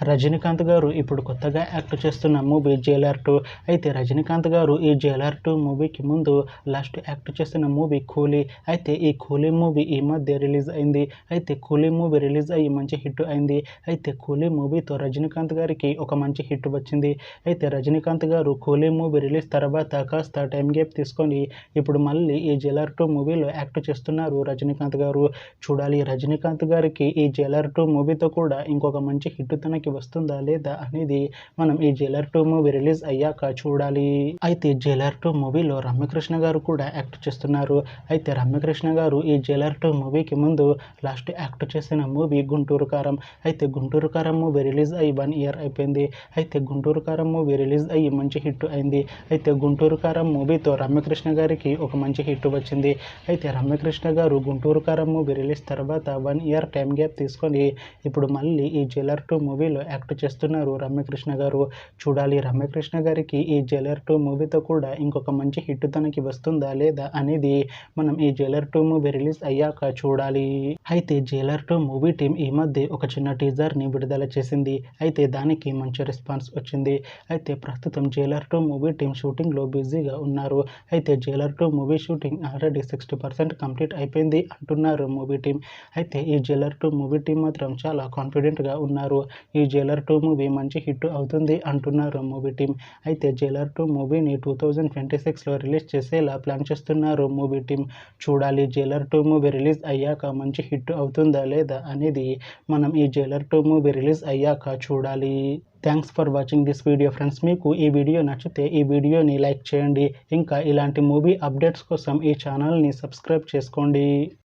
రజనీకాంత్ గారు ఇప్పుడు కొత్తగా యాక్ట్ చేస్తున్న మూవీ జైలర్ 2. అయితే రజనీకాంత్ గారు ఈ జైలర్ 2 మూవీకి ముందు లాస్ట్ యాక్ట్ చేస్తున్న మూవీ కూలీ. అయితే ఈ కూలీ మూవీ ఈ మధ్య రిలీజ్ అయింది. అయితే కూలీ మూవీ రిలీజ్ అయ్యి మంచి హిట్ అయింది. అయితే కూలీ మూవీతో రజనీకాంత్ గారికి ఒక మంచి హిట్ వచ్చింది. అయితే రజనీకాంత్ గారు కూలీ మూవీ రిలీజ్ తర్వాత కాస్త టైం గ్యాప్ తీసుకొని ఇప్పుడు మళ్ళీ ఈ జైలర్ 2 మూవీలో యాక్ట్ చేస్తున్నారు రజనీకాంత్ గారు. చూడాలి రజనీకాంత్ గారికి ఈ జైలర్ 2 మూవీతో కూడా ఇంకొక మంచి హిట్ తనకి వస్తుందా లేదా అనేది మనం ఈ జైలర్ 2 మూవీ రిలీజ్ అయ్యాక చూడాలి. అయితే జైలర్ 2 మూవీలో రమ్యకృష్ణ గారు కూడా యాక్ట్ చేస్తున్నారు. అయితే రమ్యకృష్ణ గారు ఈ జైలర్ 2 మూవీకి ముందు లాస్ట్ యాక్ట్ చేసిన మూవీ గుంటూరు కారం. అయితే గుంటూరు కారం మూవీ రిలీజ్ అయ్యి 1 ఇయర్ అయిపోయింది. అయితే గుంటూరు కారం మూవీ రిలీజ్ అయ్యి మంచి హిట్ అయింది. అయితే గుంటూరు కారం మూవీతో రమ్యకృష్ణ గారికి ఒక మంచి హిట్ వచ్చింది. అయితే రమ్యకృష్ణ గారు గుంటూరు కారం మూవీ రిలీజ్ తర్వాత 1 ఇయర్ టైం గ్యాప్ తీసుకొని ఇప్పుడు మళ్ళీ ఈ జైలర్ 2 మూవీలో యాక్ట్ చేస్తున్నారు రమ్యకృష్ణ గారు. చూడాలి రమ్యకృష్ణ గారికి ఈ జైలర్ 2 మూవీతో కూడా ఇంకొక మంచి హిట్ తనకి వస్తుందా లేదా అనేది మనం ఈ జైలర్ 2 మూవీ రిలీజ్ అయ్యాక చూడాలి. అయితే జైలర్ 2 మూవీ టీం ఈ మధ్య ఒక చిన్న టీజర్ని విడుదల చేసింది. అయితే దానికి మంచి రెస్పాన్స్ వచ్చింది. అయితే ప్రస్తుతం జైలర్ 2 మూవీ టీం షూటింగ్లో బిజీగా ఉన్నారు. అయితే Jailer 2 movie shooting already 60% complete అయిపోయింది అంటున్నారు మూవీ టీం. అయితే ఈ జైలర్ 2 మూవీ టీం మాత్రం చాలా కాన్ఫిడెంట్గా ఉన్నారు. ఈ జైలర్ 2 మూవీ మంచి హిట్ అవుతుంది అంటున్నారు మూవీ టీం. అయితే జైలర్ 2 మూవీని 2026లో రిలీజ్ చేసేలా ప్లాన్ చేస్తున్నారు మూవీ టీం. చూడాలి జైలర్ 2 మూవీ రిలీజ్ అయ్యాక మంచి హిట్ అవుతుందా లేదా అనేది మనం ఈ జైలర్ 2 మూవీ రిలీజ్ అయ్యాక చూడాలి. Thanks for watching this video friends. మీకు ఈ వీడియో నచ్చితే ఈ వీడియోని లైక్ చేయండి. ఇంకా ఇలాంటి మూవీ అప్డేట్స్ కోసం ఈ ఛానల్ని సబ్స్క్రైబ్ చేసుకోండి.